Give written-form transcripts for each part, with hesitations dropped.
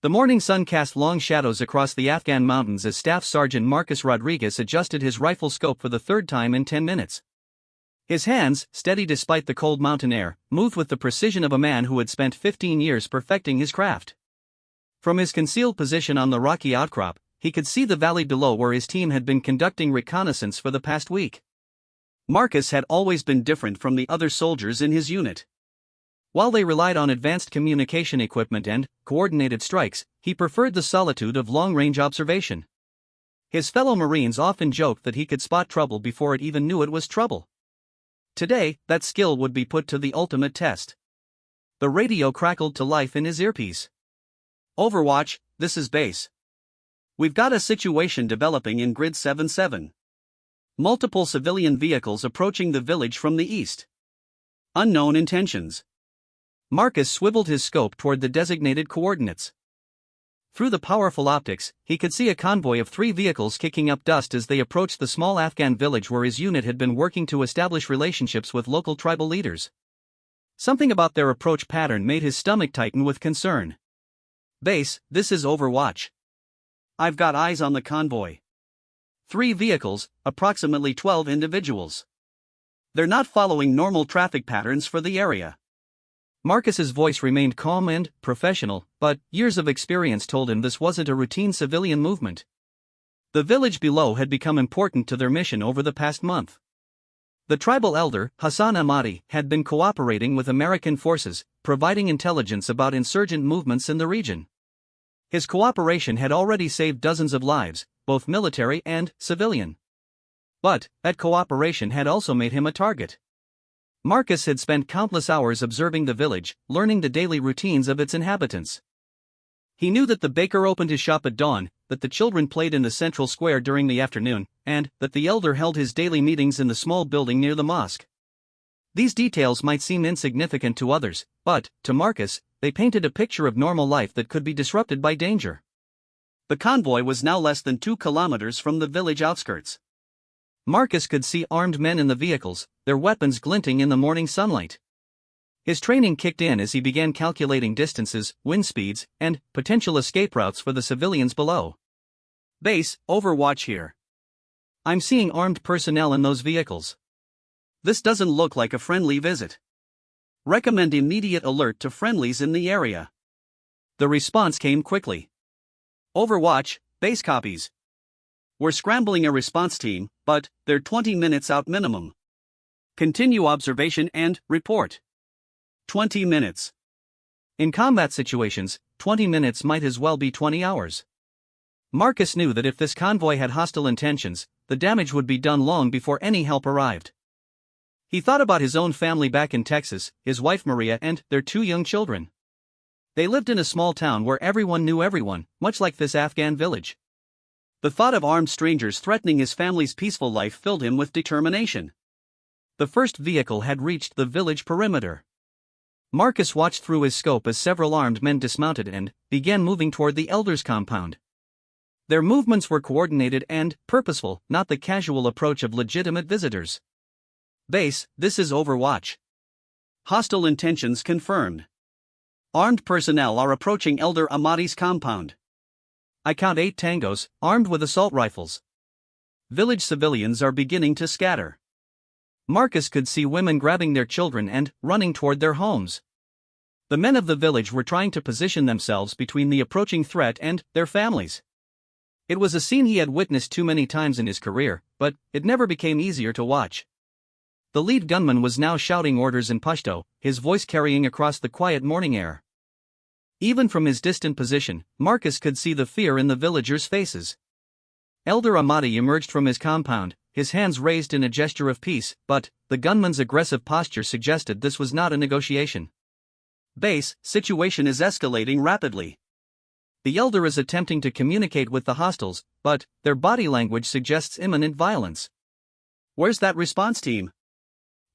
The morning sun cast long shadows across the Afghan mountains as Staff Sergeant Marcus Rodriguez adjusted his rifle scope for the third time in 10 minutes. His hands, steady despite the cold mountain air, moved with the precision of a man who had spent 15 years perfecting his craft. From his concealed position on the rocky outcrop, he could see the valley below where his team had been conducting reconnaissance for the past week. Marcus had always been different from the other soldiers in his unit. While they relied on advanced communication equipment and coordinated strikes, he preferred the solitude of long-range observation. His fellow Marines often joked that he could spot trouble before it even knew it was trouble. Today, that skill would be put to the ultimate test. The radio crackled to life in his earpiece. "Overwatch, this is base. We've got a situation developing in Grid 7-7. Multiple civilian vehicles approaching the village from the east. Unknown intentions." Marcus swiveled his scope toward the designated coordinates. Through the powerful optics, he could see a convoy of 3 vehicles kicking up dust as they approached the small Afghan village where his unit had been working to establish relationships with local tribal leaders. Something about their approach pattern made his stomach tighten with concern. "Base, this is Overwatch. I've got eyes on the convoy. 3 vehicles, approximately 12 individuals. They're not following normal traffic patterns for the area." Marcus's voice remained calm and professional, but years of experience told him this wasn't a routine civilian movement. The village below had become important to their mission over the past month. The tribal elder, Hassan Ahmadi, had been cooperating with American forces, providing intelligence about insurgent movements in the region. His cooperation had already saved dozens of lives, both military and civilian. But that cooperation had also made him a target. Marcus had spent countless hours observing the village, learning the daily routines of its inhabitants. He knew that the baker opened his shop at dawn, that the children played in the central square during the afternoon, and that the elder held his daily meetings in the small building near the mosque. These details might seem insignificant to others, but, to Marcus, they painted a picture of normal life that could be disrupted by danger. The convoy was now less than 2 kilometers from the village outskirts. Marcus could see armed men in the vehicles, their weapons glinting in the morning sunlight. His training kicked in as he began calculating distances, wind speeds, and potential escape routes for the civilians below. "Base, Overwatch here. I'm seeing armed personnel in those vehicles. This doesn't look like a friendly visit. Recommend immediate alert to friendlies in the area." The response came quickly. "Overwatch, base copies. We're scrambling a response team, but they're 20 minutes out minimum. Continue observation and report." 20 minutes. In combat situations, 20 minutes might as well be 20 hours. Marcus knew that if this convoy had hostile intentions, the damage would be done long before any help arrived. He thought about his own family back in Texas, his wife Maria and their 2 young children. They lived in a small town where everyone knew everyone, much like this Afghan village. The thought of armed strangers threatening his family's peaceful life filled him with determination. The first vehicle had reached the village perimeter. Marcus watched through his scope as several armed men dismounted and began moving toward the elder's compound. Their movements were coordinated and purposeful, not the casual approach of legitimate visitors. "Base, this is Overwatch. Hostile intentions confirmed. Armed personnel are approaching Elder Ahmadi's compound. I count 8 tangos, armed with assault rifles. Village civilians are beginning to scatter." Marcus could see women grabbing their children and running toward their homes. The men of the village were trying to position themselves between the approaching threat and their families. It was a scene he had witnessed too many times in his career, but it never became easier to watch. The lead gunman was now shouting orders in Pashto, his voice carrying across the quiet morning air. Even from his distant position, Marcus could see the fear in the villagers' faces. Elder Ahmadi emerged from his compound, his hands raised in a gesture of peace, but the gunman's aggressive posture suggested this was not a negotiation. "Base, situation is escalating rapidly. The elder is attempting to communicate with the hostiles, but their body language suggests imminent violence." "Where's that response team?"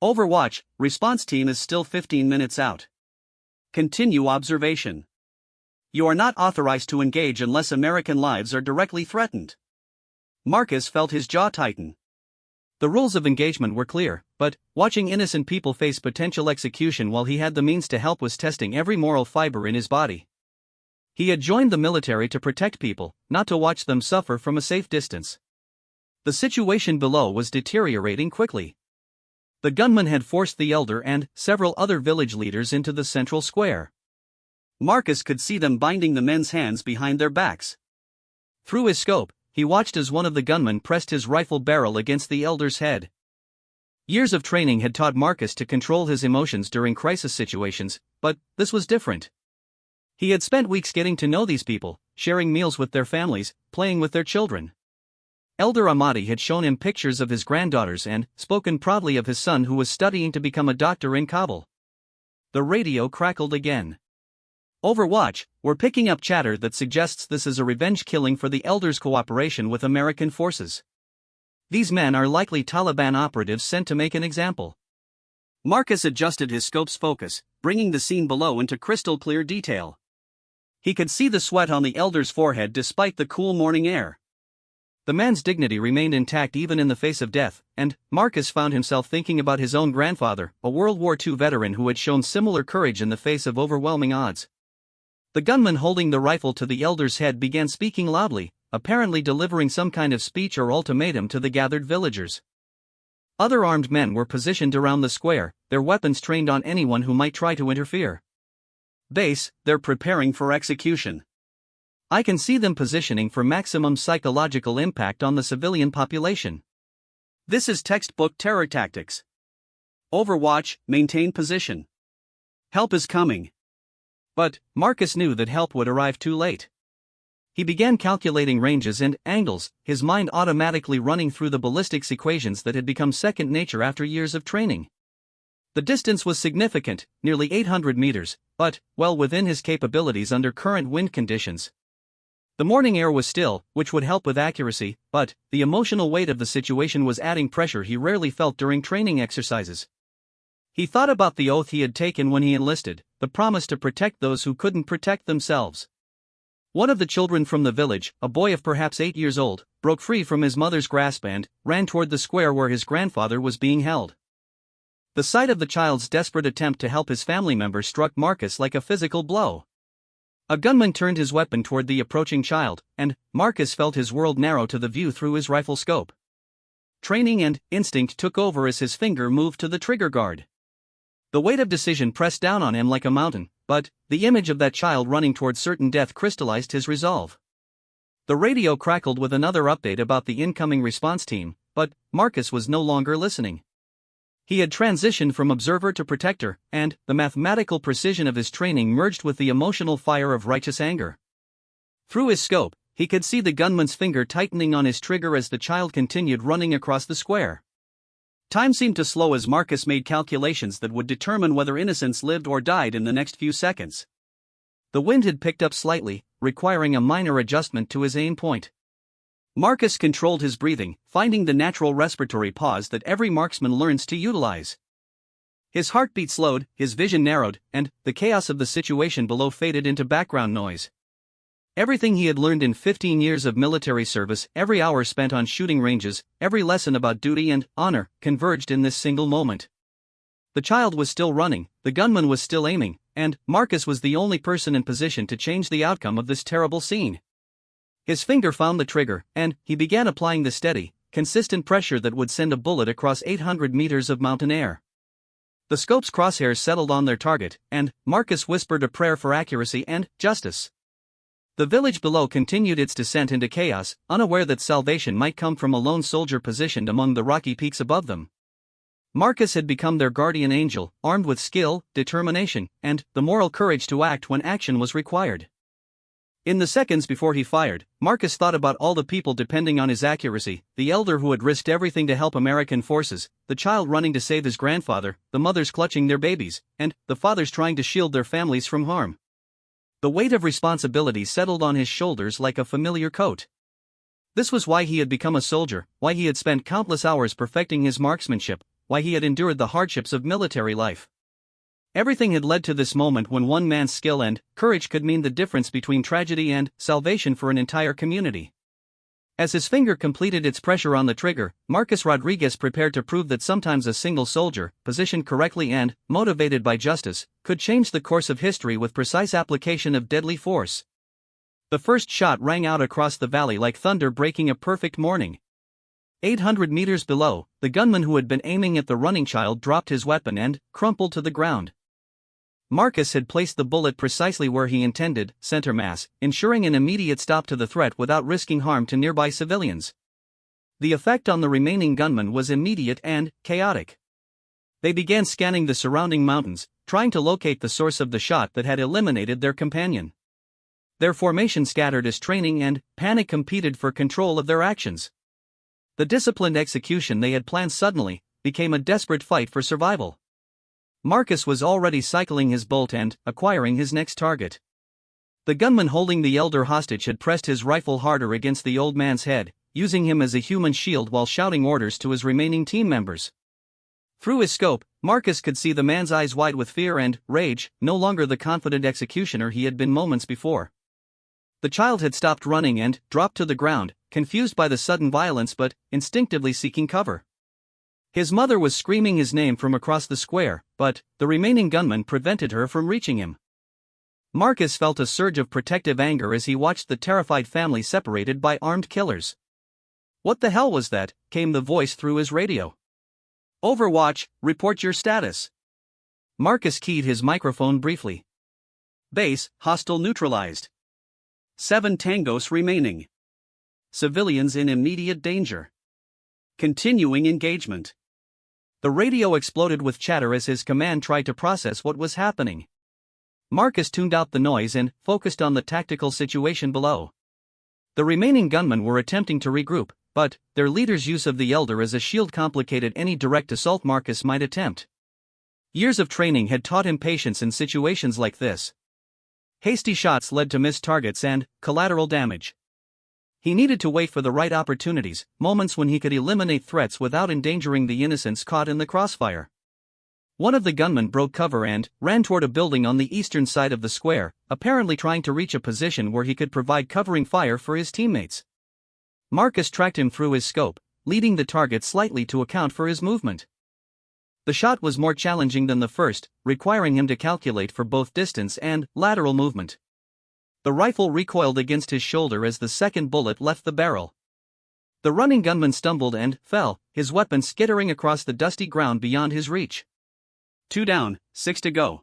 "Overwatch, response team is still 15 minutes out. Continue observation. You are not authorized to engage unless American lives are directly threatened." Marcus felt his jaw tighten. The rules of engagement were clear, but watching innocent people face potential execution while he had the means to help was testing every moral fiber in his body. He had joined the military to protect people, not to watch them suffer from a safe distance. The situation below was deteriorating quickly. The gunman had forced the elder and several other village leaders into the central square. Marcus could see them binding the men's hands behind their backs. Through his scope, he watched as one of the gunmen pressed his rifle barrel against the elder's head. Years of training had taught Marcus to control his emotions during crisis situations, but this was different. He had spent weeks getting to know these people, sharing meals with their families, playing with their children. Elder Ahmadi had shown him pictures of his granddaughters and spoken proudly of his son who was studying to become a doctor in Kabul. The radio crackled again. Overwatch, we're picking up chatter that suggests this is a revenge killing for the elder's cooperation with American forces. These men are likely Taliban operatives sent to make an example. Marcus adjusted his scope's focus, bringing the scene below into crystal clear detail. He could see the sweat on the elder's forehead despite the cool morning air. The man's dignity remained intact even in the face of death, and Marcus found himself thinking about his own grandfather, a World War II veteran who had shown similar courage in the face of overwhelming odds. The gunman holding the rifle to the elder's head began speaking loudly, apparently delivering some kind of speech or ultimatum to the gathered villagers. Other armed men were positioned around the square, their weapons trained on anyone who might try to interfere. Base, they're preparing for execution. I can see them positioning for maximum psychological impact on the civilian population. This is textbook terror tactics. Overwatch, maintain position. Help is coming. But Marcus knew that help would arrive too late. He began calculating ranges and angles, his mind automatically running through the ballistics equations that had become second nature after years of training. The distance was significant, nearly 800 meters, but well within his capabilities under current wind conditions. The morning air was still, which would help with accuracy, but the emotional weight of the situation was adding pressure he rarely felt during training exercises. He thought about the oath he had taken when he enlisted, the promise to protect those who couldn't protect themselves. One of the children from the village, a boy of perhaps 8 years old, broke free from his mother's grasp and ran toward the square where his grandfather was being held. The sight of the child's desperate attempt to help his family member struck Marcus like a physical blow. A gunman turned his weapon toward the approaching child, and Marcus felt his world narrow to the view through his rifle scope. Training and instinct took over as his finger moved to the trigger guard. The weight of decision pressed down on him like a mountain, but the image of that child running toward certain death crystallized his resolve. The radio crackled with another update about the incoming response team, but Marcus was no longer listening. He had transitioned from observer to protector, and the mathematical precision of his training merged with the emotional fire of righteous anger. Through his scope, he could see the gunman's finger tightening on his trigger as the child continued running across the square. Time seemed to slow as Marcus made calculations that would determine whether innocents lived or died in the next few seconds. The wind had picked up slightly, requiring a minor adjustment to his aim point. Marcus controlled his breathing, finding the natural respiratory pause that every marksman learns to utilize. His heartbeat slowed, his vision narrowed, and the chaos of the situation below faded into background noise. Everything he had learned in 15 years of military service, every hour spent on shooting ranges, every lesson about duty and honor, converged in this single moment. The child was still running, the gunman was still aiming, and Marcus was the only person in position to change the outcome of this terrible scene. His finger found the trigger, and he began applying the steady, consistent pressure that would send a bullet across 800 meters of mountain air. The scope's crosshairs settled on their target, and Marcus whispered a prayer for accuracy and justice. The village below continued its descent into chaos, unaware that salvation might come from a lone soldier positioned among the rocky peaks above them. Marcus had become their guardian angel, armed with skill, determination, and the moral courage to act when action was required. In the seconds before he fired, Marcus thought about all the people depending on his accuracy, the elder who had risked everything to help American forces, the child running to save his grandfather, the mothers clutching their babies, and the fathers trying to shield their families from harm. The weight of responsibility settled on his shoulders like a familiar coat. This was why he had become a soldier, why he had spent countless hours perfecting his marksmanship, why he had endured the hardships of military life. Everything had led to this moment when one man's skill and courage could mean the difference between tragedy and salvation for an entire community. As his finger completed its pressure on the trigger, Marcus Rodriguez prepared to prove that sometimes a single soldier, positioned correctly and motivated by justice, could change the course of history with precise application of deadly force. The first shot rang out across the valley like thunder breaking a perfect morning. 800 meters below, the gunman who had been aiming at the running child dropped his weapon and crumpled to the ground. Marcus had placed the bullet precisely where he intended, center mass, ensuring an immediate stop to the threat without risking harm to nearby civilians. The effect on the remaining gunmen was immediate and chaotic. They began scanning the surrounding mountains, trying to locate the source of the shot that had eliminated their companion. Their formation scattered as training and panic competed for control of their actions. The disciplined execution they had planned suddenly became a desperate fight for survival. Marcus was already cycling his bolt and acquiring his next target. The gunman holding the elder hostage had pressed his rifle harder against the old man's head, using him as a human shield while shouting orders to his remaining team members. Through his scope, Marcus could see the man's eyes wide with fear and rage, no longer the confident executioner he had been moments before. The child had stopped running and dropped to the ground, confused by the sudden violence but instinctively seeking cover. His mother was screaming his name from across the square, but the remaining gunman prevented her from reaching him. Marcus felt a surge of protective anger as he watched the terrified family separated by armed killers. "What the hell was that?" came the voice through his radio. "Overwatch, report your status." Marcus keyed his microphone briefly. "Base, hostile neutralized. 7 tangos remaining. Civilians in immediate danger. Continuing engagement." The radio exploded with chatter as his command tried to process what was happening. Marcus tuned out the noise and focused on the tactical situation below. The remaining gunmen were attempting to regroup, but their leader's use of the elder as a shield complicated any direct assault Marcus might attempt. Years of training had taught him patience in situations like this. Hasty shots led to missed targets and collateral damage. He needed to wait for the right opportunities, moments when he could eliminate threats without endangering the innocents caught in the crossfire. One of the gunmen broke cover and ran toward a building on the eastern side of the square, apparently trying to reach a position where he could provide covering fire for his teammates. Marcus tracked him through his scope, leading the target slightly to account for his movement. The shot was more challenging than the first, requiring him to calculate for both distance and lateral movement. The rifle recoiled against his shoulder as the second bullet left the barrel. The running gunman stumbled and fell, his weapon skittering across the dusty ground beyond his reach. 2 down, 6 to go.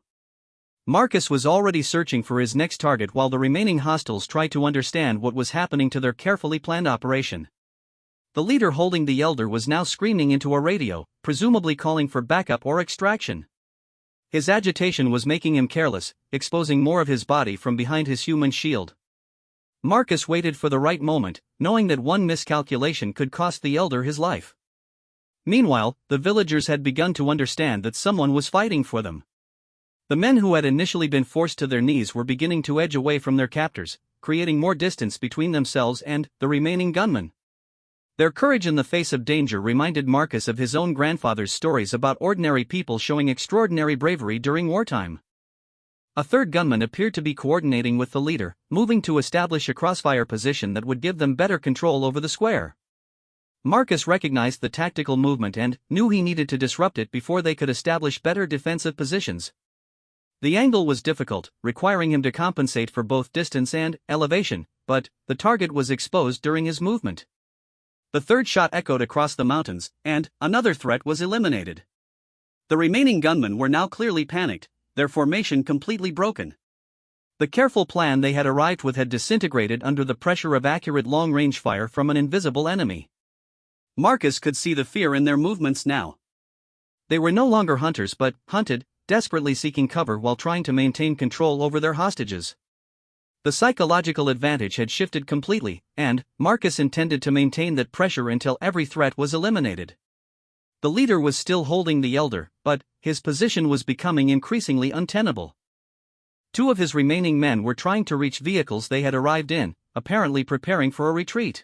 Marcus was already searching for his next target while the remaining hostiles tried to understand what was happening to their carefully planned operation. The leader holding the elder was now screaming into a radio, presumably calling for backup or extraction. His agitation was making him careless, exposing more of his body from behind his human shield. Marcus waited for the right moment, knowing that one miscalculation could cost the elder his life. Meanwhile, the villagers had begun to understand that someone was fighting for them. The men who had initially been forced to their knees were beginning to edge away from their captors, creating more distance between themselves and the remaining gunmen. Their courage in the face of danger reminded Marcus of his own grandfather's stories about ordinary people showing extraordinary bravery during wartime. A third gunman appeared to be coordinating with the leader, moving to establish a crossfire position that would give them better control over the square. Marcus recognized the tactical movement and knew he needed to disrupt it before they could establish better defensive positions. The angle was difficult, requiring him to compensate for both distance and elevation, but the target was exposed during his movement. The third shot echoed across the mountains, and another threat was eliminated. The remaining gunmen were now clearly panicked, their formation completely broken. The careful plan they had arrived with had disintegrated under the pressure of accurate long-range fire from an invisible enemy. Marcus could see the fear in their movements now. They were no longer hunters but hunted, desperately seeking cover while trying to maintain control over their hostages. The psychological advantage had shifted completely, and Marcus intended to maintain that pressure until every threat was eliminated. The leader was still holding the elder, but his position was becoming increasingly untenable. 2 of his remaining men were trying to reach vehicles they had arrived in, apparently preparing for a retreat.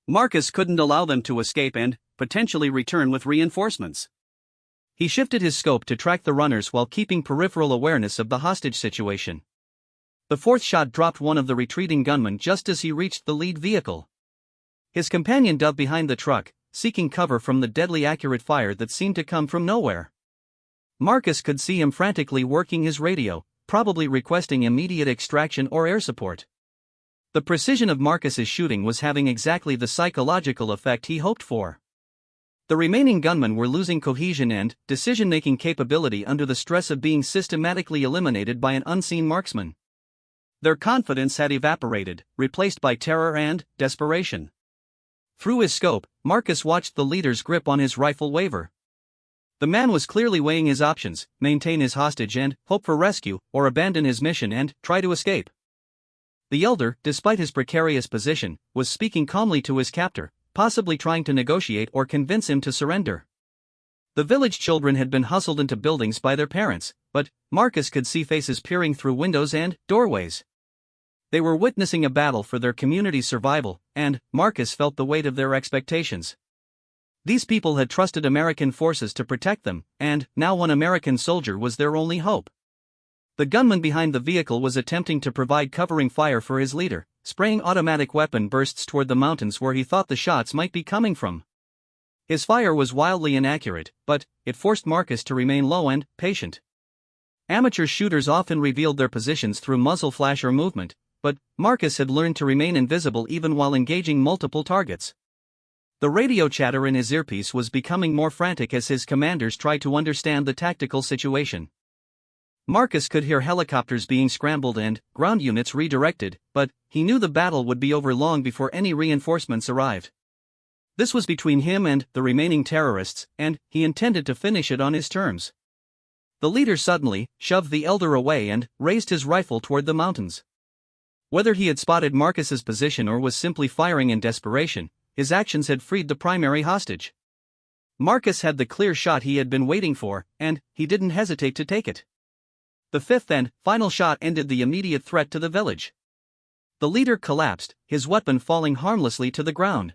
Marcus couldn't allow them to escape and potentially return with reinforcements. He shifted his scope to track the runners while keeping peripheral awareness of the hostage situation. The fourth shot dropped one of the retreating gunmen just as he reached the lead vehicle. His companion dove behind the truck, seeking cover from the deadly accurate fire that seemed to come from nowhere. Marcus could see him frantically working his radio, probably requesting immediate extraction or air support. The precision of Marcus's shooting was having exactly the psychological effect he hoped for. The remaining gunmen were losing cohesion and decision-making capability under the stress of being systematically eliminated by an unseen marksman. Their confidence had evaporated, replaced by terror and desperation. Through his scope, Marcus watched the leader's grip on his rifle waver. The man was clearly weighing his options: maintain his hostage and hope for rescue, or abandon his mission and try to escape. The elder, despite his precarious position, was speaking calmly to his captor, possibly trying to negotiate or convince him to surrender. The village children had been hustled into buildings by their parents, but Marcus could see faces peering through windows and doorways. They were witnessing a battle for their community's survival, and Marcus felt the weight of their expectations. These people had trusted American forces to protect them, and now one American soldier was their only hope. The gunman behind the vehicle was attempting to provide covering fire for his leader, spraying automatic weapon bursts toward the mountains where he thought the shots might be coming from. His fire was wildly inaccurate, but it forced Marcus to remain low and patient. Amateur shooters often revealed their positions through muzzle flash or movement, but Marcus had learned to remain invisible even while engaging multiple targets. The radio chatter in his earpiece was becoming more frantic as his commanders tried to understand the tactical situation. Marcus could hear helicopters being scrambled and ground units redirected, but he knew the battle would be over long before any reinforcements arrived. This was between him and the remaining terrorists, and he intended to finish it on his terms. The leader suddenly shoved the elder away and raised his rifle toward the mountains. Whether he had spotted Marcus's position or was simply firing in desperation, his actions had freed the primary hostage. Marcus had the clear shot he had been waiting for, and he didn't hesitate to take it. The fifth and final shot ended the immediate threat to the village. The leader collapsed, his weapon falling harmlessly to the ground.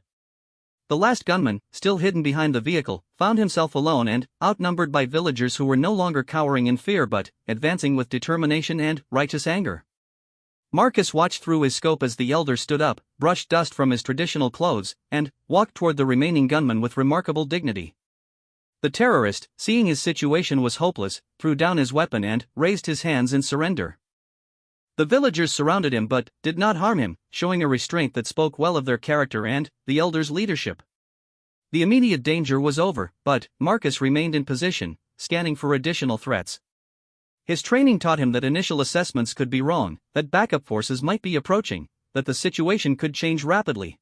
The last gunman, still hidden behind the vehicle, found himself alone and outnumbered by villagers who were no longer cowering in fear but advancing with determination and righteous anger. Marcus watched through his scope as the elder stood up, brushed dust from his traditional clothes, and walked toward the remaining gunman with remarkable dignity. The terrorist, seeing his situation was hopeless, threw down his weapon and raised his hands in surrender. The villagers surrounded him but did not harm him, showing a restraint that spoke well of their character and the elder's leadership. The immediate danger was over, but Marcus remained in position, scanning for additional threats. His training taught him that initial assessments could be wrong, that backup forces might be approaching, that the situation could change rapidly.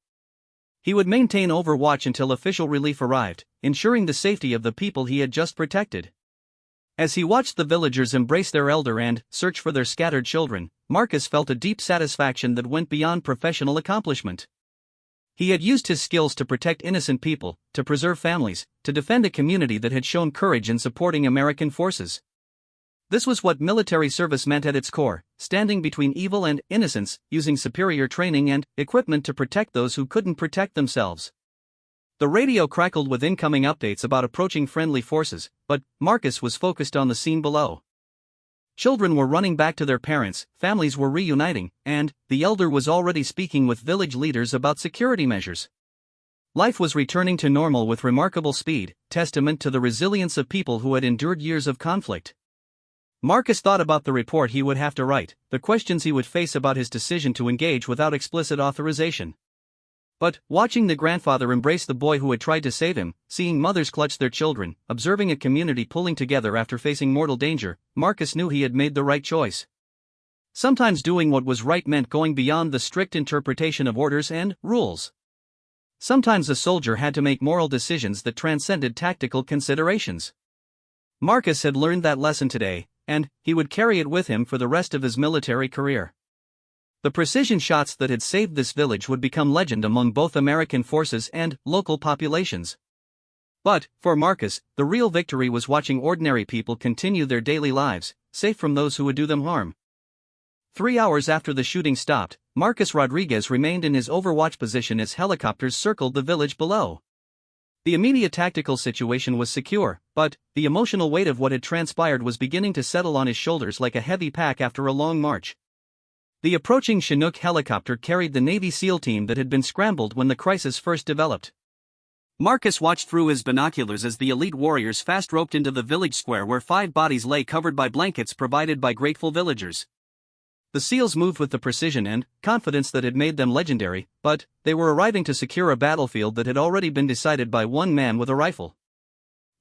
He would maintain overwatch until official relief arrived, ensuring the safety of the people he had just protected. As he watched the villagers embrace their elder and search for their scattered children, Marcus felt a deep satisfaction that went beyond professional accomplishment. He had used his skills to protect innocent people, to preserve families, to defend a community that had shown courage in supporting American forces. This was what military service meant at its core, standing between evil and innocence, using superior training and equipment to protect those who couldn't protect themselves. The radio crackled with incoming updates about approaching friendly forces, but Marcus was focused on the scene below. Children were running back to their parents, families were reuniting, and the elder was already speaking with village leaders about security measures. Life was returning to normal with remarkable speed, testament to the resilience of people who had endured years of conflict. Marcus thought about the report he would have to write, the questions he would face about his decision to engage without explicit authorization. But, watching the grandfather embrace the boy who had tried to save him, seeing mothers clutch their children, observing a community pulling together after facing mortal danger, Marcus knew he had made the right choice. Sometimes doing what was right meant going beyond the strict interpretation of orders and rules. Sometimes a soldier had to make moral decisions that transcended tactical considerations. Marcus had learned that lesson today, and he would carry it with him for the rest of his military career. The precision shots that had saved this village would become legend among both American forces and local populations. But, for Marcus, the real victory was watching ordinary people continue their daily lives, safe from those who would do them harm. 3 hours after the shooting stopped, Marcus Rodriguez remained in his overwatch position as helicopters circled the village below. The immediate tactical situation was secure, but the emotional weight of what had transpired was beginning to settle on his shoulders like a heavy pack after a long march. The approaching Chinook helicopter carried the Navy SEAL team that had been scrambled when the crisis first developed. Marcus watched through his binoculars as the elite warriors fast roped into the village square where 5 bodies lay covered by blankets provided by grateful villagers. The SEALs moved with the precision and confidence that had made them legendary, but they were arriving to secure a battlefield that had already been decided by one man with a rifle.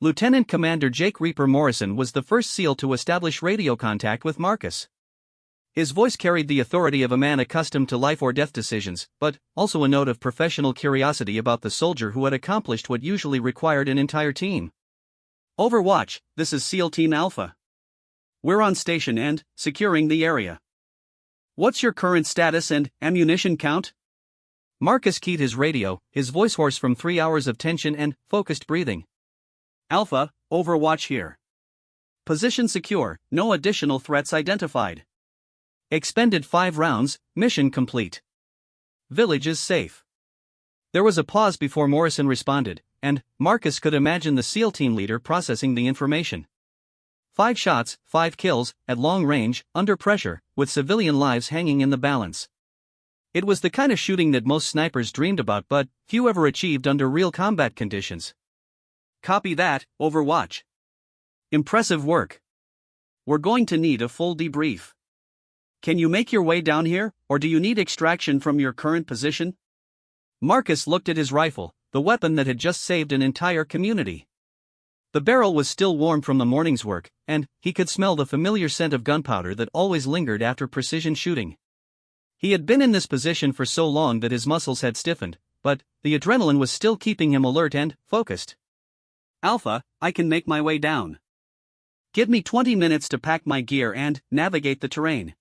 Lieutenant Commander Jake Reaper Morrison was the first SEAL to establish radio contact with Marcus. His voice carried the authority of a man accustomed to life or death decisions, but also a note of professional curiosity about the soldier who had accomplished what usually required an entire team. Overwatch, this is SEAL Team Alpha. We're on station and securing the area. What's your current status and ammunition count? Marcus keyed his radio, his voice hoarse from 3 hours of tension and focused breathing. Alpha, Overwatch here. Position secure, no additional threats identified. Expended 5 rounds, mission complete. Village is safe. There was a pause before Morrison responded, and Marcus could imagine the SEAL team leader processing the information. 5 shots, 5 kills, at long range, under pressure, with civilian lives hanging in the balance. It was the kind of shooting that most snipers dreamed about but few ever achieved under real combat conditions. Copy that, Overwatch. Impressive work. We're going to need a full debrief. Can you make your way down here, or do you need extraction from your current position? Marcus looked at his rifle, the weapon that had just saved an entire community. The barrel was still warm from the morning's work, and he could smell the familiar scent of gunpowder that always lingered after precision shooting. He had been in this position for so long that his muscles had stiffened, but the adrenaline was still keeping him alert and focused. Alpha, I can make my way down. Give me 20 minutes to pack my gear and navigate the terrain.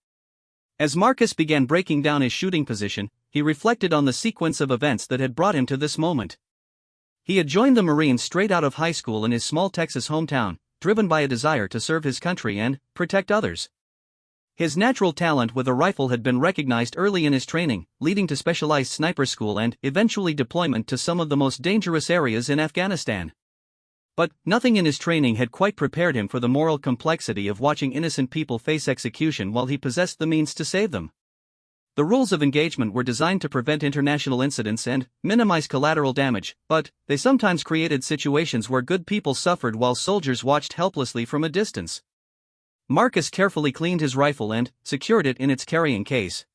As Marcus began breaking down his shooting position, he reflected on the sequence of events that had brought him to this moment. He had joined the Marines straight out of high school in his small Texas hometown, driven by a desire to serve his country and protect others. His natural talent with a rifle had been recognized early in his training, leading to specialized sniper school and eventually deployment to some of the most dangerous areas in Afghanistan. But nothing in his training had quite prepared him for the moral complexity of watching innocent people face execution while he possessed the means to save them. The rules of engagement were designed to prevent international incidents and minimize collateral damage, but they sometimes created situations where good people suffered while soldiers watched helplessly from a distance. Marcus carefully cleaned his rifle and secured it in its carrying case.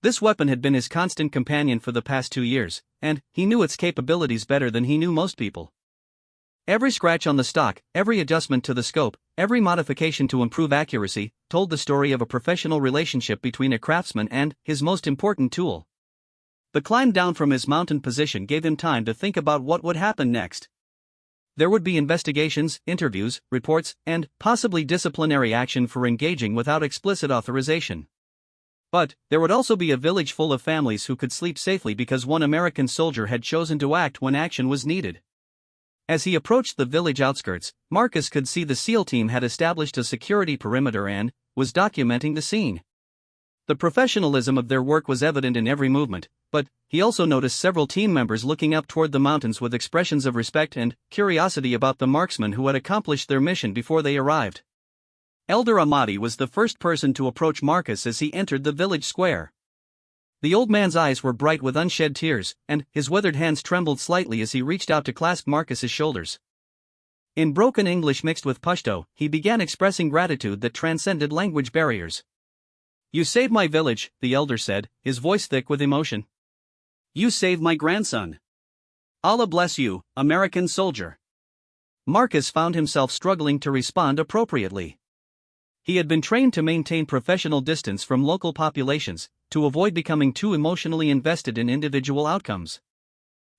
This weapon had been his constant companion for the past 2 years, and he knew its capabilities better than he knew most people. Every scratch on the stock, every adjustment to the scope, every modification to improve accuracy, told the story of a professional relationship between a craftsman and his most important tool. The climb down from his mountain position gave him time to think about what would happen next. There would be investigations, interviews, reports, and possibly disciplinary action for engaging without explicit authorization. But there would also be a village full of families who could sleep safely because one American soldier had chosen to act when action was needed. As he approached the village outskirts, Marcus could see the SEAL team had established a security perimeter and was documenting the scene. The professionalism of their work was evident in every movement, but he also noticed several team members looking up toward the mountains with expressions of respect and curiosity about the marksmen who had accomplished their mission before they arrived. Elder Ahmadi was the first person to approach Marcus as he entered the village square. The old man's eyes were bright with unshed tears, and his weathered hands trembled slightly as he reached out to clasp Marcus's shoulders. In broken English mixed with Pashto, he began expressing gratitude that transcended language barriers. "You saved my village," the elder said, his voice thick with emotion. "You saved my grandson. Allah bless you, American soldier." Marcus found himself struggling to respond appropriately. He had been trained to maintain professional distance from local populations, to avoid becoming too emotionally invested in individual outcomes.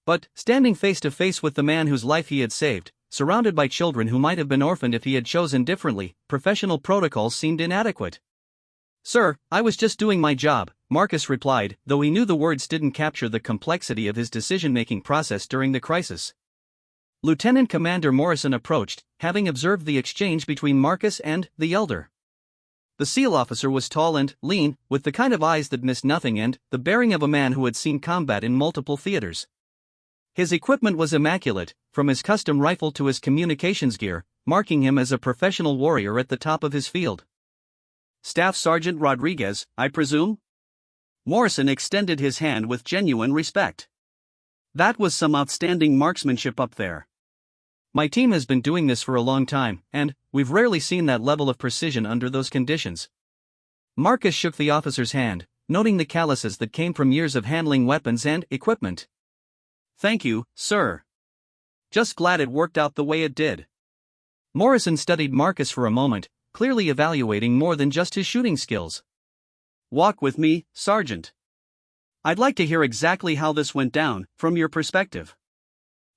But, standing face to face with the man whose life he had saved, surrounded by children who might have been orphaned if he had chosen differently, professional protocols seemed inadequate. "Sir, I was just doing my job," Marcus replied, though he knew the words didn't capture the complexity of his decision-making process during the crisis. Lieutenant Commander Morrison approached, having observed the exchange between Marcus and the elder. The SEAL officer was tall and lean, with the kind of eyes that missed nothing and the bearing of a man who had seen combat in multiple theaters. His equipment was immaculate, from his custom rifle to his communications gear, marking him as a professional warrior at the top of his field. "Staff Sergeant Rodriguez, I presume?" Morrison extended his hand with genuine respect. "That was some outstanding marksmanship up there. My team has been doing this for a long time, and we've rarely seen that level of precision under those conditions." Marcus shook the officer's hand, noting the calluses that came from years of handling weapons and equipment. Thank you, sir. Just glad it worked out the way it did. Morrison studied Marcus for a moment, clearly evaluating more than just his shooting skills. Walk with me, Sergeant. I'd like to hear exactly how this went down, from your perspective.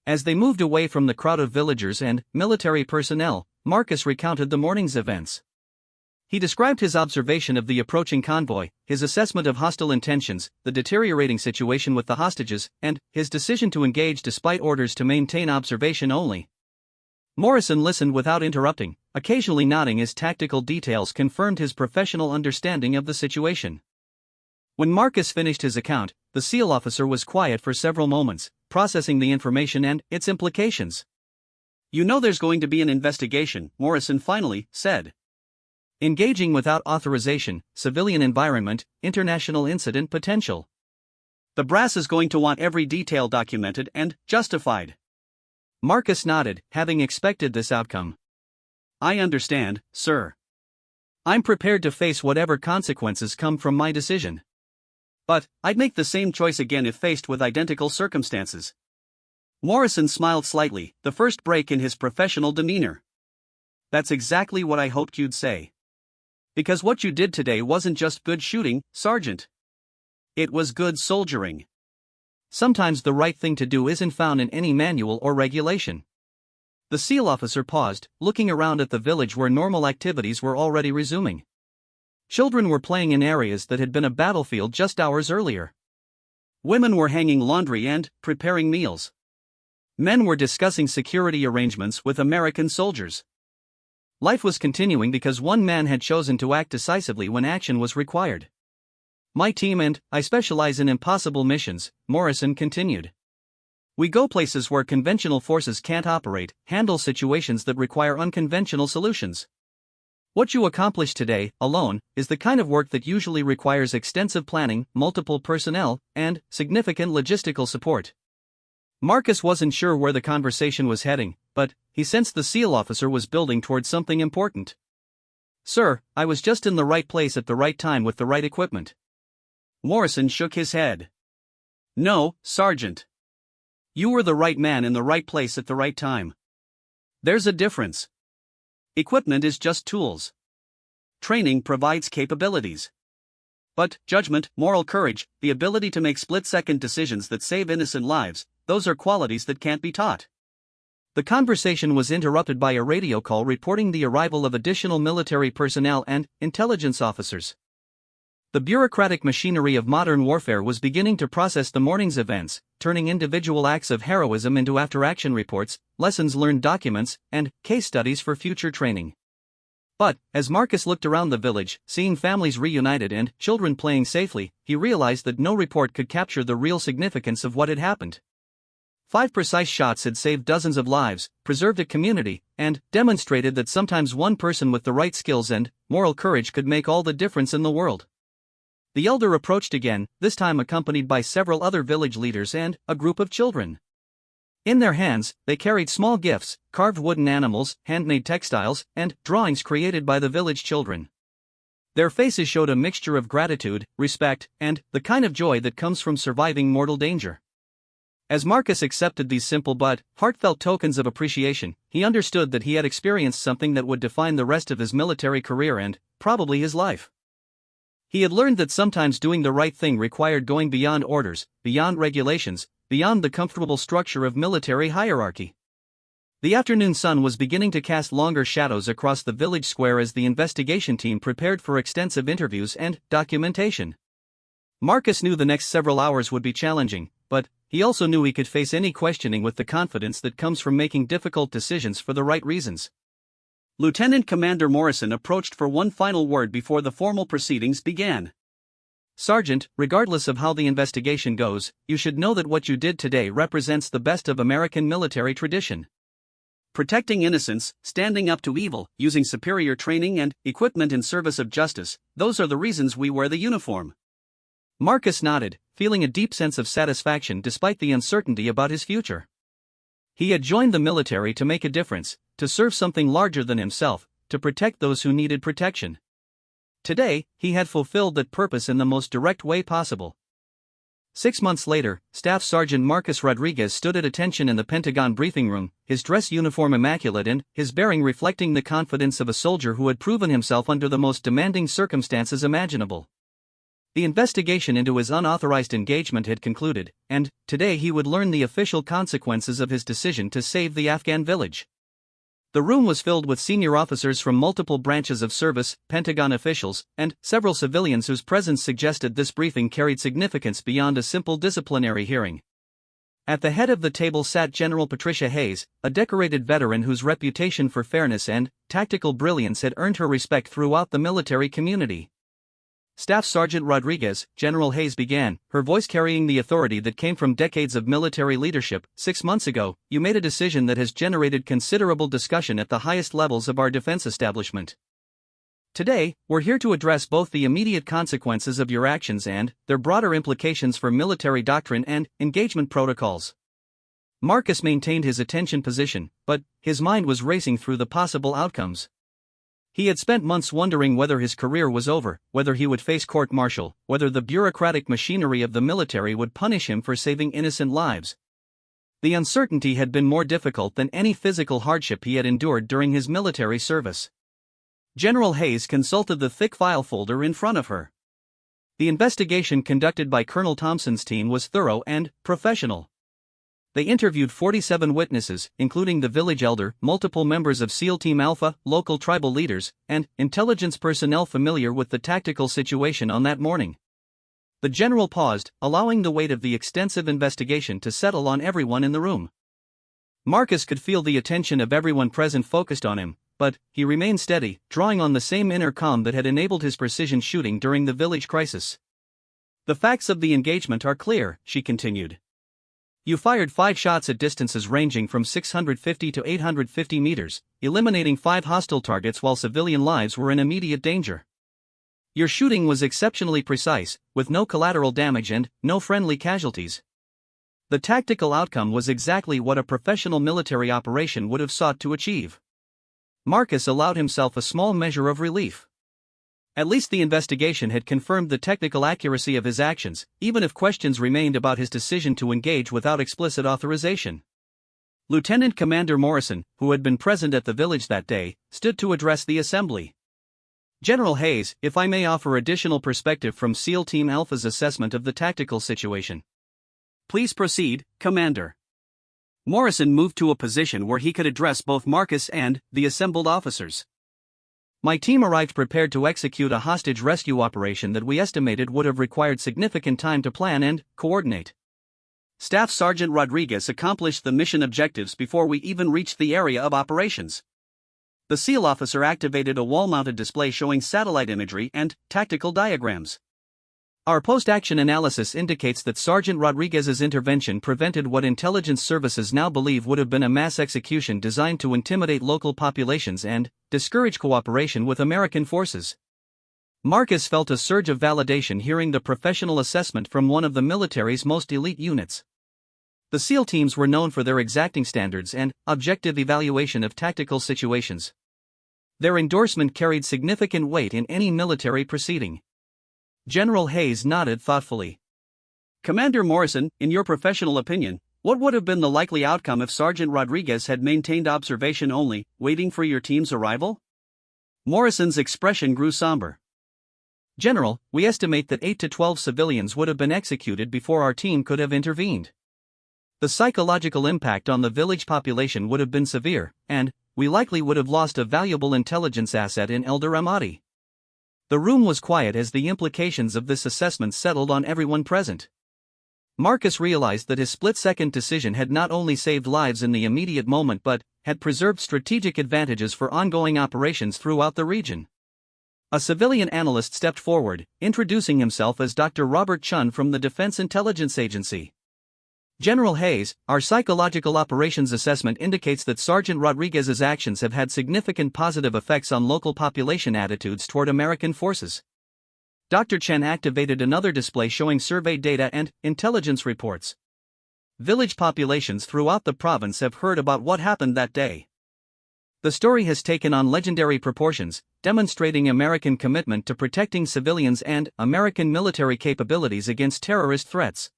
As they moved away from the crowd of villagers and military personnel, Marcus recounted the morning's events. He described his observation of the approaching convoy, his assessment of hostile intentions, the deteriorating situation with the hostages, and his decision to engage despite orders to maintain observation only. Morrison listened without interrupting, occasionally nodding as tactical details confirmed his professional understanding of the situation. When Marcus finished his account, the SEAL officer was quiet for several moments, processing the information and its implications. You know there's going to be an investigation, Morrison finally said. Engaging without authorization, civilian environment, international incident potential. The brass is going to want every detail documented and justified. Marcus nodded, having expected this outcome. I understand, sir. I'm prepared to face whatever consequences come from my decision. But I'd make the same choice again if faced with identical circumstances. Morrison smiled slightly, the first break in his professional demeanor. That's exactly what I hoped you'd say. Because what you did today wasn't just good shooting, Sergeant. It was good soldiering. Sometimes the right thing to do isn't found in any manual or regulation. The SEAL officer paused, looking around at the village where normal activities were already resuming. Children were playing in areas that had been a battlefield just hours earlier. Women were hanging laundry and preparing meals. Men were discussing security arrangements with American soldiers. Life was continuing because one man had chosen to act decisively when action was required. My team and I specialize in impossible missions, Morrison continued. We go places where conventional forces can't operate, handle situations that require unconventional solutions. What you accomplished today, alone, is the kind of work that usually requires extensive planning, multiple personnel, and significant logistical support. Marcus wasn't sure where the conversation was heading, but he sensed the SEAL officer was building towards something important. Sir, I was just in the right place at the right time with the right equipment. Morrison shook his head. No, Sergeant. You were the right man in the right place at the right time. There's a difference. Equipment is just tools. Training provides capabilities. But judgment, moral courage, the ability to make split-second decisions that save innocent lives, those are qualities that can't be taught. The conversation was interrupted by a radio call reporting the arrival of additional military personnel and intelligence officers. The bureaucratic machinery of modern warfare was beginning to process the morning's events, turning individual acts of heroism into after-action reports, lessons learned documents, and case studies for future training. But, as Marcus looked around the village, seeing families reunited and children playing safely, he realized that no report could capture the real significance of what had happened. 5 precise shots had saved dozens of lives, preserved a community, and demonstrated that sometimes one person with the right skills and moral courage could make all the difference in the world. The elder approached again, this time accompanied by several other village leaders and a group of children. In their hands, they carried small gifts, carved wooden animals, handmade textiles, and drawings created by the village children. Their faces showed a mixture of gratitude, respect, and the kind of joy that comes from surviving mortal danger. As Marcus accepted these simple but heartfelt tokens of appreciation, he understood that he had experienced something that would define the rest of his military career and probably his life. He had learned that sometimes doing the right thing required going beyond orders, beyond regulations, beyond the comfortable structure of military hierarchy. The afternoon sun was beginning to cast longer shadows across the village square as the investigation team prepared for extensive interviews and documentation. Marcus knew the next several hours would be challenging, but he also knew he could face any questioning with the confidence that comes from making difficult decisions for the right reasons. Lieutenant Commander Morrison approached for one final word before the formal proceedings began. Sergeant, regardless of how the investigation goes, you should know that what you did today represents the best of American military tradition. Protecting innocence, standing up to evil, using superior training and equipment in service of justice, those are the reasons we wear the uniform. Marcus nodded, feeling a deep sense of satisfaction despite the uncertainty about his future. He had joined the military to make a difference, to serve something larger than himself, to protect those who needed protection. Today, he had fulfilled that purpose in the most direct way possible. 6 months later, Staff Sergeant Marcus Rodriguez stood at attention in the Pentagon briefing room, his dress uniform immaculate and his bearing reflecting the confidence of a soldier who had proven himself under the most demanding circumstances imaginable. The investigation into his unauthorized engagement had concluded, and today he would learn the official consequences of his decision to save the Afghan village. The room was filled with senior officers from multiple branches of service, Pentagon officials, and several civilians whose presence suggested this briefing carried significance beyond a simple disciplinary hearing. At the head of the table sat General Patricia Hayes, a decorated veteran whose reputation for fairness and tactical brilliance had earned her respect throughout the military community. Staff Sergeant Rodriguez, General Hayes began, her voice carrying the authority that came from decades of military leadership. 6 months ago, you made a decision that has generated considerable discussion at the highest levels of our defense establishment. Today, we're here to address both the immediate consequences of your actions and their broader implications for military doctrine and engagement protocols. Marcus maintained his attention position, but his mind was racing through the possible outcomes. He had spent months wondering whether his career was over, whether he would face court-martial, whether the bureaucratic machinery of the military would punish him for saving innocent lives. The uncertainty had been more difficult than any physical hardship he had endured during his military service. General Hayes consulted the thick file folder in front of her. The investigation conducted by Colonel Thompson's team was thorough and professional. They interviewed 47 witnesses, including the village elder, multiple members of SEAL Team Alpha, local tribal leaders, and intelligence personnel familiar with the tactical situation on that morning. The general paused, allowing the weight of the extensive investigation to settle on everyone in the room. Marcus could feel the attention of everyone present focused on him, but he remained steady, drawing on the same inner calm that had enabled his precision shooting during the village crisis. The facts of the engagement are clear, she continued. You fired 5 shots at distances ranging from 650 to 850 meters, eliminating 5 hostile targets while civilian lives were in immediate danger. Your shooting was exceptionally precise, with no collateral damage and no friendly casualties. The tactical outcome was exactly what a professional military operation would have sought to achieve. Marcus allowed himself a small measure of relief. At least the investigation had confirmed the technical accuracy of his actions, even if questions remained about his decision to engage without explicit authorization. Lieutenant Commander Morrison, who had been present at the village that day, stood to address the assembly. General Hayes, if I may offer additional perspective from SEAL Team Alpha's assessment of the tactical situation. Please proceed, Commander. Morrison moved to a position where he could address both Marcus and the assembled officers. My team arrived prepared to execute a hostage rescue operation that we estimated would have required significant time to plan and coordinate. Staff Sergeant Rodriguez accomplished the mission objectives before we even reached the area of operations. The SEAL officer activated a wall-mounted display showing satellite imagery and tactical diagrams. Our post-action analysis indicates that Sergeant Rodriguez's intervention prevented what intelligence services now believe would have been a mass execution designed to intimidate local populations and discourage cooperation with American forces. Marcus felt a surge of validation hearing the professional assessment from one of the military's most elite units. The SEAL teams were known for their exacting standards and objective evaluation of tactical situations. Their endorsement carried significant weight in any military proceeding. General Hayes nodded thoughtfully. Commander Morrison, in your professional opinion, what would have been the likely outcome if Sergeant Rodriguez had maintained observation only, waiting for your team's arrival? Morrison's expression grew somber. General, we estimate that 8 to 12 civilians would have been executed before our team could have intervened. The psychological impact on the village population would have been severe, and we likely would have lost a valuable intelligence asset in Elder Ahmadi. The room was quiet as the implications of this assessment settled on everyone present. Marcus realized that his split-second decision had not only saved lives in the immediate moment but had preserved strategic advantages for ongoing operations throughout the region. A civilian analyst stepped forward, introducing himself as Dr. Robert Chun from the Defense Intelligence Agency. General Hayes, our psychological operations assessment indicates that Sergeant Rodriguez's actions have had significant positive effects on local population attitudes toward American forces. Dr. Chen activated another display showing survey data and intelligence reports. Village populations throughout the province have heard about what happened that day. The story has taken on legendary proportions, demonstrating American commitment to protecting civilians and American military capabilities against terrorist threats.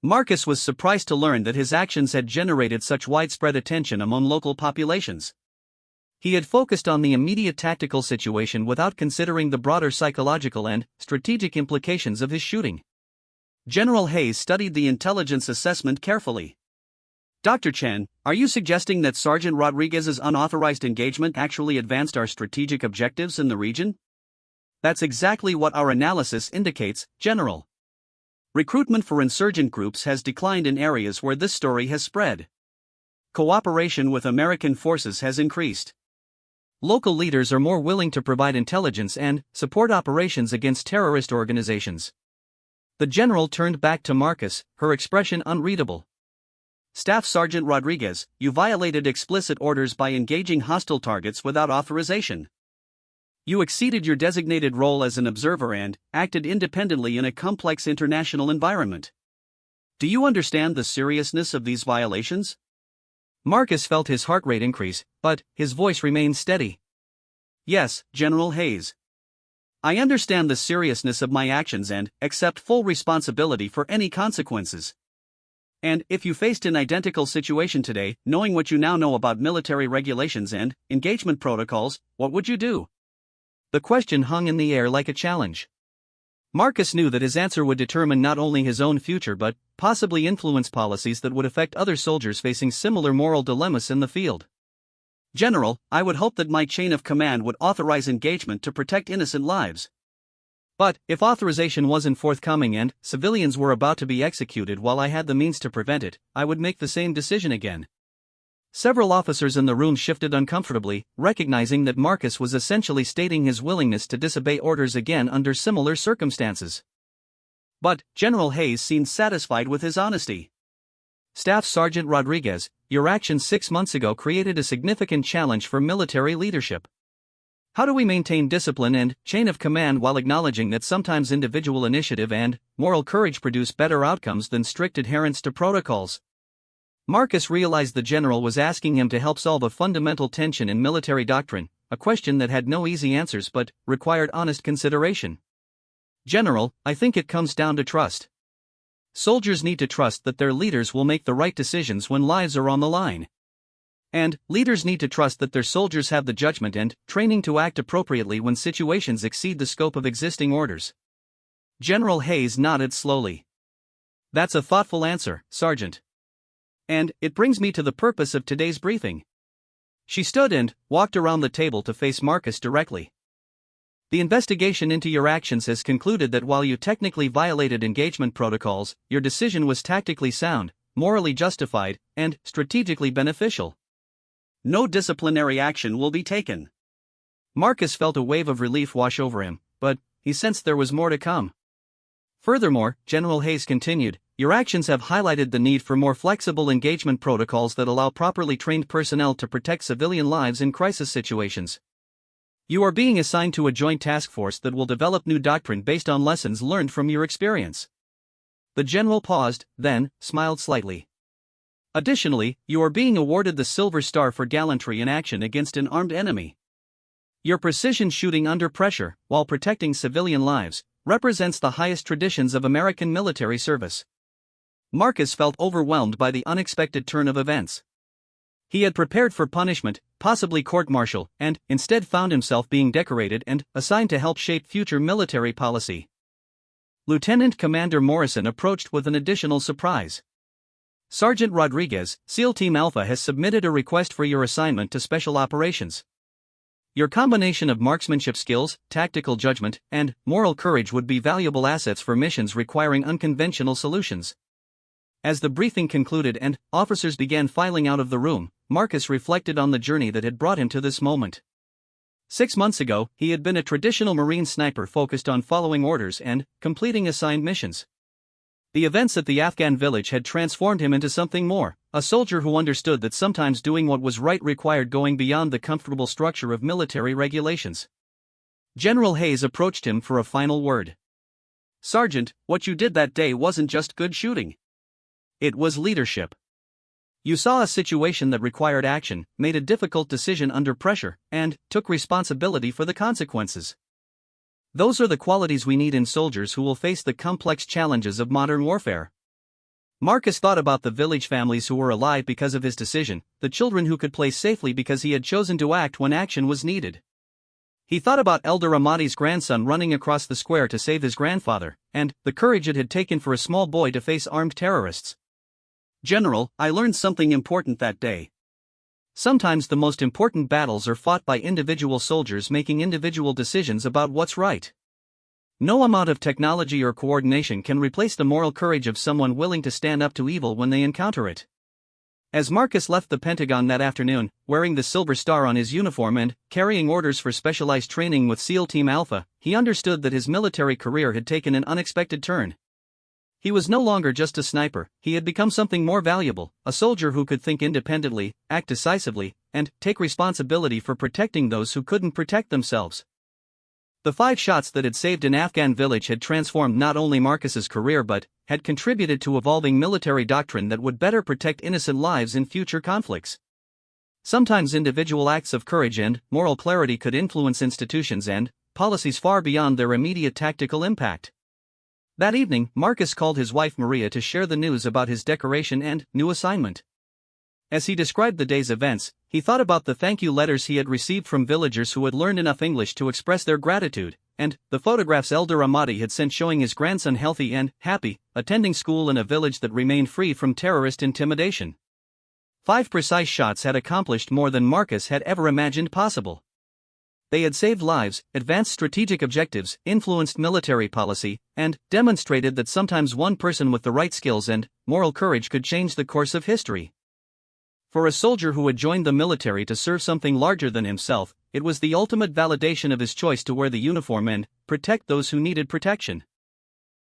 Marcus was surprised to learn that his actions had generated such widespread attention among local populations. He had focused on the immediate tactical situation without considering the broader psychological and strategic implications of his shooting. General Hayes studied the intelligence assessment carefully. Dr. Chen, are you suggesting that Sergeant Rodriguez's unauthorized engagement actually advanced our strategic objectives in the region? That's exactly what our analysis indicates, General. Recruitment for insurgent groups has declined in areas where this story has spread. Cooperation with American forces has increased. Local leaders are more willing to provide intelligence and support operations against terrorist organizations. The general turned back to Marcus, her expression unreadable. Staff Sergeant Rodriguez, you violated explicit orders by engaging hostile targets without authorization. You exceeded your designated role as an observer and acted independently in a complex international environment. Do you understand the seriousness of these violations? Marcus felt his heart rate increase, but his voice remained steady. Yes, General Hayes. I understand the seriousness of my actions and accept full responsibility for any consequences. And if you faced an identical situation today, knowing what you now know about military regulations and engagement protocols, what would you do? The question hung in the air like a challenge. Marcus knew that his answer would determine not only his own future but possibly influence policies that would affect other soldiers facing similar moral dilemmas in the field. General, I would hope that my chain of command would authorize engagement to protect innocent lives. But if authorization wasn't forthcoming and civilians were about to be executed while I had the means to prevent it, I would make the same decision again. Several officers in the room shifted uncomfortably, recognizing that Marcus was essentially stating his willingness to disobey orders again under similar circumstances. But General Hayes seemed satisfied with his honesty. Staff Sergeant Rodriguez, your actions 6 months ago created a significant challenge for military leadership. How do we maintain discipline and chain of command while acknowledging that sometimes individual initiative and moral courage produce better outcomes than strict adherence to protocols? Marcus realized the general was asking him to help solve a fundamental tension in military doctrine, a question that had no easy answers but required honest consideration. General, I think it comes down to trust. Soldiers need to trust that their leaders will make the right decisions when lives are on the line. And leaders need to trust that their soldiers have the judgment and training to act appropriately when situations exceed the scope of existing orders. General Hayes nodded slowly. That's a thoughtful answer, Sergeant. And it brings me to the purpose of today's briefing. She stood and walked around the table to face Marcus directly. The investigation into your actions has concluded that while you technically violated engagement protocols, your decision was tactically sound, morally justified, and strategically beneficial. No disciplinary action will be taken. Marcus felt a wave of relief wash over him, but he sensed there was more to come. Furthermore, General Hayes continued, your actions have highlighted the need for more flexible engagement protocols that allow properly trained personnel to protect civilian lives in crisis situations. You are being assigned to a joint task force that will develop new doctrine based on lessons learned from your experience. The general paused, then smiled slightly. Additionally, you are being awarded the Silver Star for gallantry in action against an armed enemy. Your precision shooting under pressure, while protecting civilian lives, represents the highest traditions of American military service. Marcus felt overwhelmed by the unexpected turn of events. He had prepared for punishment, possibly court-martial, and instead found himself being decorated and assigned to help shape future military policy. Lieutenant Commander Morrison approached with an additional surprise. Sergeant Rodriguez, SEAL Team Alpha has submitted a request for your assignment to Special Operations. Your combination of marksmanship skills, tactical judgment, and moral courage would be valuable assets for missions requiring unconventional solutions. As the briefing concluded and officers began filing out of the room, Marcus reflected on the journey that had brought him to this moment. 6 months ago, he had been a traditional Marine sniper focused on following orders and completing assigned missions. The events at the Afghan village had transformed him into something more, a soldier who understood that sometimes doing what was right required going beyond the comfortable structure of military regulations. General Hayes approached him for a final word. Sergeant, what you did that day wasn't just good shooting. It was leadership. You saw a situation that required action, made a difficult decision under pressure, and took responsibility for the consequences. Those are the qualities we need in soldiers who will face the complex challenges of modern warfare. Marcus thought about the village families who were alive because of his decision, the children who could play safely because he had chosen to act when action was needed. He thought about Elder Ahmadi's grandson running across the square to save his grandfather, and the courage it had taken for a small boy to face armed terrorists. General, I learned something important that day. Sometimes the most important battles are fought by individual soldiers making individual decisions about what's right. No amount of technology or coordination can replace the moral courage of someone willing to stand up to evil when they encounter it. As Marcus left the Pentagon that afternoon, wearing the silver star on his uniform and carrying orders for specialized training with SEAL Team Alpha, he understood that his military career had taken an unexpected turn. He was no longer just a sniper, he had become something more valuable, a soldier who could think independently, act decisively, and take responsibility for protecting those who couldn't protect themselves. The 5 shots that had saved an Afghan village had transformed not only Marcus's career but had contributed to evolving military doctrine that would better protect innocent lives in future conflicts. Sometimes individual acts of courage and moral clarity could influence institutions and policies far beyond their immediate tactical impact. That evening, Marcus called his wife Maria to share the news about his decoration and new assignment. As he described the day's events, he thought about the thank you letters he had received from villagers who had learned enough English to express their gratitude, and the photographs Elder Ahmadi had sent showing his grandson healthy and happy, attending school in a village that remained free from terrorist intimidation. 5 precise shots had accomplished more than Marcus had ever imagined possible. They had saved lives, advanced strategic objectives, influenced military policy, and demonstrated that sometimes one person with the right skills and moral courage could change the course of history. For a soldier who had joined the military to serve something larger than himself, it was the ultimate validation of his choice to wear the uniform and protect those who needed protection.